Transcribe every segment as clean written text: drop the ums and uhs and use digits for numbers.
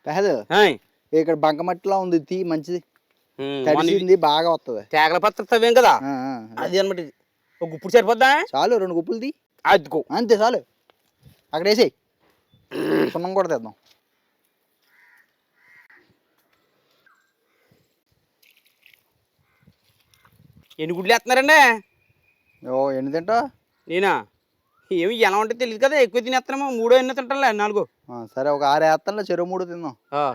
కాదు ఇక్కడ బంకమట్టిలా ఉంది తీ మంచిది తడిసింది బాగా వస్తుంది తేగల పత్ర తవ్వేం కదా అది అనమాట ఇది ఒక గుప్పుడు సరిపోద్దా చాలు 2 గుప్పులు తీ అద్దుకో అంతే చాలు అక్కడ వేసేయి సున్నం కూడా తెద్దాం ఎన్ని గుడ్లు వేస్తున్నారండి ఎన్ని తింటా నేనా ఏమి ఎలా ఉంటే తెలియదు కదా ఎక్కువ తినేస్తున్నామో 3 ఎన్నో తింటానులే 4 సరే ఒక 6 వేస్తానులే చెరువు 3 తిందాం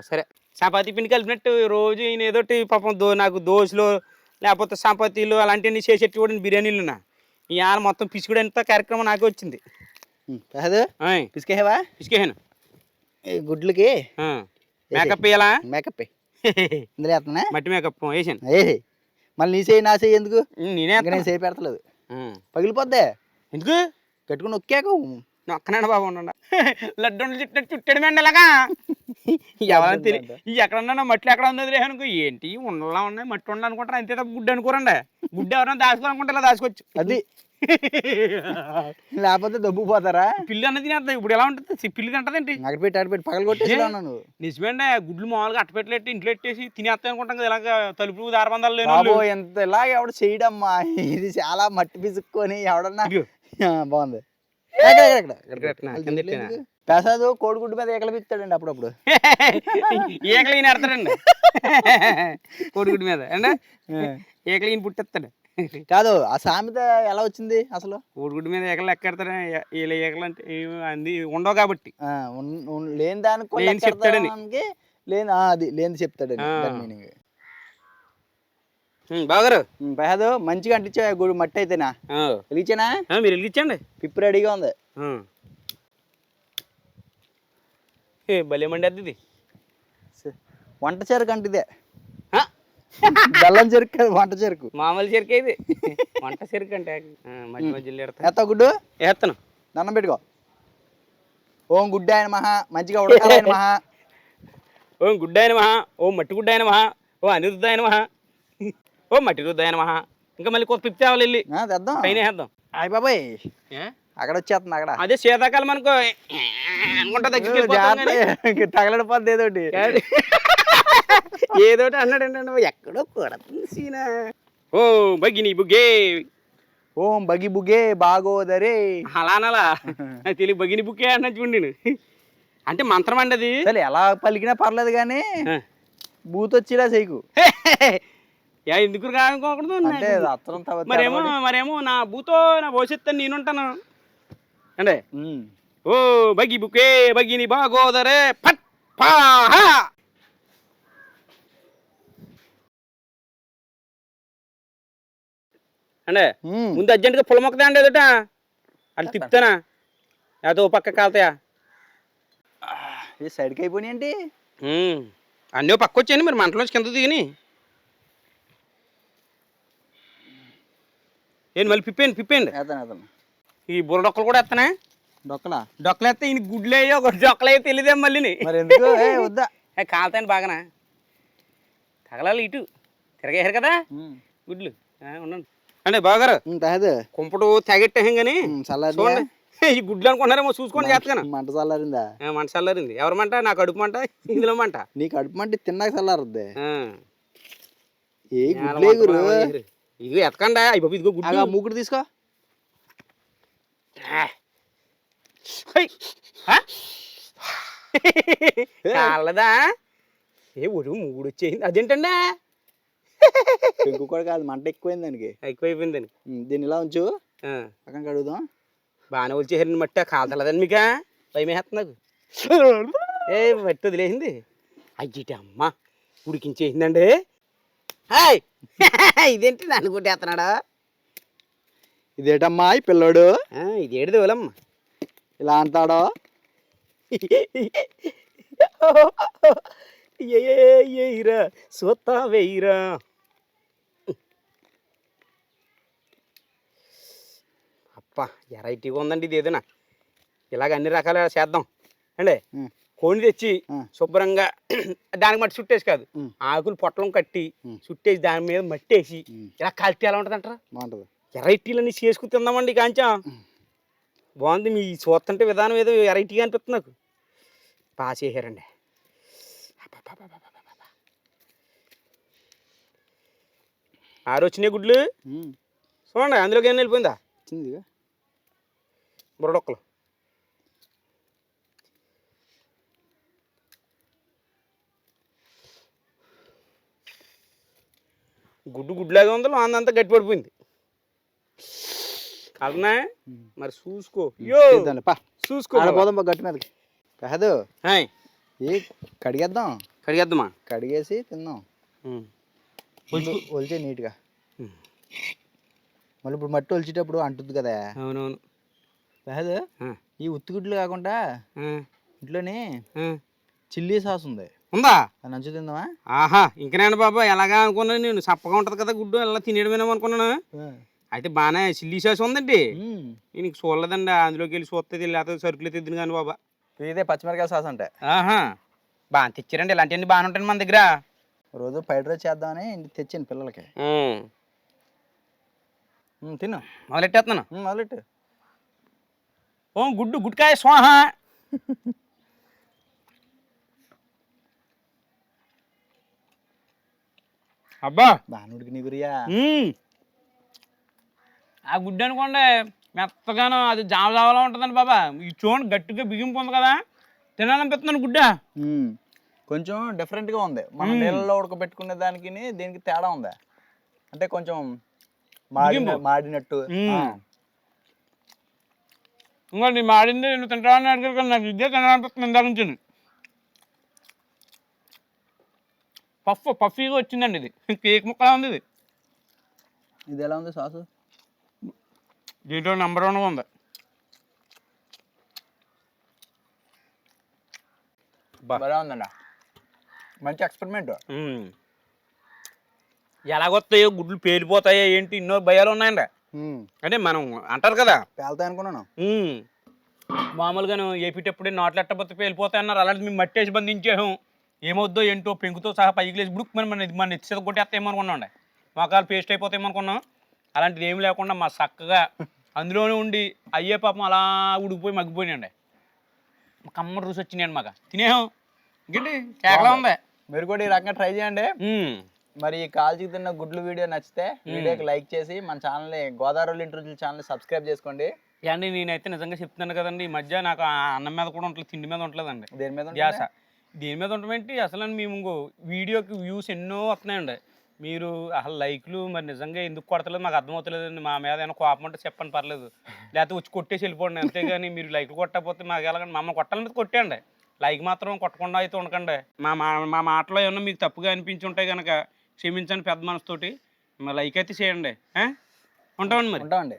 సరే చపాతీ పిండి కలిపినట్టు రోజు ఈయన ఏదోటి పాపం నాకు దోశలు లేకపోతే చపాతీలు అలాంటివన్నీ చేసేట్టు కూడా బిర్యానీలున్నా ఇవాళ మొత్తం పిసుకుడంత కార్యక్రమం నాకే వచ్చింది కాదు పిసికేవా పిసికేహాను గుడ్లకి మేకప్ వేయాలా మేకప్ ఇందులో వేస్తున్నా మట్టి మేకప్ వేసాను మళ్ళీ నీ చేయి నా చేయి ఎందుకు నేను చేయి పెడతలేదు పగిలిపోద్దే ఎందుకు కట్టుకుని నొక్కాక నొక్కనండి బాబు ఉండ లడ్డు చుట్టాడు మెండి అలాగా ఎవరైనా తెలియదు ఎక్కడన్నా మట్టి ఎక్కడ ఉందో అనుకో ఏంటి ఉండలా ఉన్నాయి మట్టి ఉండ అనుకుంటారు అంతే తప్ప గుడ్డు అనుకోరండి గుడ్డు ఎవరైనా దాచుకోవాలనుకుంటే ఇలా దాచుకోవచ్చు అది లేకపోతే దబ్బుపోతారా పిల్లి అన్నది తినేస్తా ఇప్పుడు ఎలా ఉంటుంది పిల్లి తింటదేంటి అడపెట్టి పగల కొట్టేసాను నిజమేండి గుడ్లు మామూలుగా అట్టపెట్టలేట్టి ఇంట్లో పెట్టేసి తినేస్తా అనుకుంటాం కదా ఇలాగ తలుపులు దారబంధాలు లేని ఎంత ఇలా ఎవడు చేయడమ్మా ఇది చాలా మట్టి పిసుక్కొని ఎవడన్నా బాగుంది ప్రసాద్ కోడిగుడ్డు మీద ఏకలు పిస్తాడండి అప్పుడప్పుడు ఏకలు ఈయన ఎడతాడండి కోడిగుడ్డు మీద అండి ఏకలు ఈయన పుట్టేస్తాడు కాదు ఆ సామెత ఎలా వచ్చింది అసలు కోడిగుడ్డు మీద ఏకలు ఎక్కెడతాడు వీళ్ళ ఏకలు అంటే అంది ఉండవు కాబట్టి లేని దానికి చెప్తాడని లేని అది లేని చెప్తాడని మీనింగ్ బాగారు కాదు మంచిగా అంటించా గుడి మట్టి అయితేనా వెలిగించానా మీరు వెలిగించండి పిప్పు రెడీగా ఉంది భలేమండి అది వంట చెరుకు అంటిదే బెల్లం చెరుకు కాదు వంట చెరుకు మామూలు చెరుకు ఇది వంట చెరుకు అంటే మధ్య మధ్యలో ఎత్తా గుడ్డు వేస్తాను దండం పెట్టుకో ఓం గుడ్డాయన మహా మంచిగా ఉడకాయన మహా ఓం గుడ్డాయన మహా ఓం మట్టి గుడ్డాయన మహా ఓ అనిరుద్ధాయన మహా ఓ మట్టి రుద్దాయన మహా ఇంకా మళ్ళీ కొత్త పిప్పి తేవాలి వెళ్ళి తెద్దాం పైన వేద్దాం అయ్య బాబాయ్ అక్కడ వచ్చేస్తుంది అక్కడ అదే శీతాకాలం అనుకో అనుకుంటా తగలడిపోద్ది ఏదోటి ఏదోటి అన్నాడంటే ఎక్కడో కొడుతుంది సీనా ఓ బగిని బుగే ఓం బగి బుగే బాగోదరే అలానలా తెలియ బగిని బుకే అన్న చూడండి అంటే మంత్రం అండి అది సరే ఎలా పలికినా పర్లేదు కానీ బూతొచ్చిలా చేయకు ఎందుకు కానుకోకూడదు మరేమో నా బూతో నా భవిష్యత్తు నేనుంటాను అంటే ఓ బగి బుకే బగిని బాగోదరే పట్ పాహా అంటే ముందు అర్జెంటుగా పొలం మొక్కదా అండి ఎదుట అది తిప్పుతానా అదో పక్క కాలుతాయా సైడ్కి అయిపోయినాయి ఏంటి అన్నీ పక్క వచ్చాయండి మరి మంటలోంచి కింద దిగిని ఏంటి మళ్ళీ పిప్పేయండి ఈ బుర్ర డొక్కలు కూడా ఎత్తనా డొక్కలు ఎత్తే ఈయన గుడ్లు అయ్యో ఒక డొక్కలు అయ్యో తెలియదే మళ్ళీ వద్దా కాలుతాయండి బాగానా తగలాలి ఇటు తిరగేశారు కదా గుడ్లు ఉండండి అంటే బాగారు కుంపడు తెగెట్టాం కానీ చూడండి ఈ గుడ్లు అనుకుంటున్నారేమో చూసుకొని చేస్తాను మంట చల్లారిందా మంట చల్లారింది ఎవరి మంట నా కడుపు మంట ఇందులో మంట నీ కడుపు మంట తిన్నాక చల్లారుద్ది ఇదిగో ఎతకండా ఇదిగో ఇదిగో గుడ్డు ముగ్గురు తీసుకో కాలదా ఒడు ముగ్గుడు వచ్చేయింది అదేంటండి పెంకు కూడా కాదు మంట ఎక్కువైంది దానికి ఎక్కువైపోయిందని దీన్ని ఇలా ఉంచు పక్కన కడుగుదాం బాగానే వచ్చేసారండి మట్టి కాలతలేదండి మీకా భయం వేస్తుంది నాకు మట్టి వదిలేసింది అయ్యిటి అమ్మ ఉడికించేసిందండి హాయ్ ఇదేంటి నన్ను కొట్టేస్తున్నాడా ఇదేటమ్మా ఈ పిల్లోడు ఇదేడు దోలమ్మ ఇలా అంటాడో ఏయిరా సోతా వేయిరా అప్ప వెరైటీగా ఉందండి ఇది ఏదైనా ఇలాగ అన్ని రకాల చేద్దాం అండి కోడిని తెచ్చి శుభ్రంగా దానికి మట్టి చుట్టేసి కాదు ఆకులు పొట్టలం కట్టి చుట్టేసి దాని మీద మట్టేసి ఇలా కలిపి ఎలా ఉంటుంది అంటారా బాగుంటుంది వెరైటీలన్నీ చేసుకుని తిందామండి కాంచా బాగుంది మీ చూస్తుంటే విధానం ఏదో వెరైటీగా అనిపిస్తుంది నాకు బాగా చేశారండి వచ్చినాయి గుడ్లు చూడండి, అందులోకి ఏమైనా వెళ్ళిపోయిందా? వచ్చింది బుర్రడొక్కలు. గుడ్లాగా ఉందో అందంతా గట్టి పడిపోయింది. కాదనా మరి చూసుకో, చూసుకో పోదాం గట్టి మీదకి కాదు. కడిగేద్దామా? కడిగేసి తిందాం. ఒలిచే నీట్గా. మళ్ళీ ఇప్పుడు మట్టి ఒలిచేటప్పుడు అంటుంది కదా. అవునవును కాదు, ఈ ఉత్తిగుడ్లు కాకుండా ఇంట్లోనే చిల్లీ సాస్ ఉందా? నంచు తిందామా? ఆహా, ఇంకనేనా బాబా, ఎలాగా అనుకున్నాను నేను. సప్పగా ఉంటది కదా గుడ్డు, ఎలా తినేయడమేమో అనుకున్నాను. అయితే బాగానే చిల్లీ సాస్ ఉందండి. నేను చూడలేదండి, అందులోకి వెళ్ళి చూస్తే లేకపోతే సరుకులు తెద్దును కానీ బాబా. ఇదే పచ్చిమిరకాయ సాస్ అంటే. ఆహా, బాగా తెచ్చారండి, ఇలాంటివన్నీ బాగానే ఉంటాయి మన దగ్గర. రోజు ఫ్రైడ్ రైస్ చేద్దామని తెచ్చాను పిల్లలకి. తిను. మొదలెట్టేస్తున్నాను. మొదలెట్టు. ఓ గుడ్డుకాయ స్వాహ. అబ్బా బానుడికి నీ గురియా. ఆ గుడ్డు అనుకోండి మెత్తగాను అది జావలా ఉంటుందండి బాబా. ఈ చూడండి గట్టిగా బిగింపు కదా, తినాలనిపిస్తున్నాను గుడ్డ. కొంచెం డిఫరెంట్గా ఉంది. మనం నీళ్ళలో ఉడకబెట్టుకునే దానికి దీనికి తేడా ఉంది. అంటే కొంచెం మాడినట్టు. ఇంకోండి మాడింది నేను తింటానని అడిగారు కానీ నాకు ఇదే తినాలనిపిస్తుంది ఇందాక నుంచి. పఫీగా వచ్చిందండి, ఇది కేక్ ముక్కలా ఉంది. ఇది ఎలా ఉంది సాసు? దీంట్లో నెంబర్ 1గా ఉంది. బాగా ఉందండి, మంచి ఎక్స్పెరిమెంట్. ఎలాగొస్తాయో గుడ్లు పేలిపోతాయో ఏంటి ఎన్నో భయాలు ఉన్నాయండి. అంటే మనం అంటారు కదా పేలుతాయి అనుకున్నాను. మామూలుగాను ఏపీటప్పుడే నోట్లు ఎట్టబోతే పేలిపోతాయి అన్నారు. అలాంటి మేము మట్టేసి బంధించాము. ఏమవుద్దో ఏంటో పెంకుతో సహా పైకి లేచి బుడుకు మన ఎత్తి కొట్టేస్తామో అనుకున్నాం. మోకాలు పేస్ట్ అయిపోతాయేమో అనుకున్నాం. అలాంటిది ఏమి లేకుండా మా చక్కగా అందులోనే ఉండి అయ్యే పాపం అలా ఉడికిపోయి మగ్గిపోయినాయండి. కమ్మడి రుచి వచ్చినాయండి మాకు. తినేహం ఇంకేంటి కేకలా ఉంది. మీరు కూడా ఈ రకంగా ట్రై చేయండి. మరి ఈ కాల్చి తిన్న గుడ్లు వీడియో నచ్చితే వీడియోకి లైక్ చేసి మన ఛానల్ని గోదావరి ఇంటి రుచుల ఛానల్ని సబ్స్క్రైబ్ చేసుకోండి. అండి నేనైతే నిజంగా చెప్తున్నాను కదండి, ఈ మధ్య నాకు అన్నం మీద కూడా ఉంటుంది, తిండి మీద ఉంటలేదండి. దేని మీద? ధ్యాస దేని మీద ఉంటామేంటి అసలు. మేము వీడియోకి వ్యూస్ ఎన్నో వస్తున్నాయండి. మీరు అసలు లైక్లు మరి నిజంగా ఎందుకు కొడతలేదు మాకు అర్థమవుతలేదండి. మా మీద ఏమైనా కోపం అంటే చెప్పండి, పర్లేదు. లేకపోతే వచ్చి కొట్టేసి వెళ్ళిపోండి. అంతేగాని మీరు లైక్లు కొట్టకపోతే మాకు ఎలాగండి, మమ్మల్ని కొట్టాలని కొట్టండి. లైక్ మాత్రం కొట్టకుండా అయితే ఉండకండి. మా మాటలో ఏమన్నా మీకు తప్పుగా అనిపించి ఉంటాయి కనుక క్షమించండి పెద్ద మనసుతోటి. మరి లైక్ అయితే చేయండి. ఉంటామండి. మరి ఉంటామండి.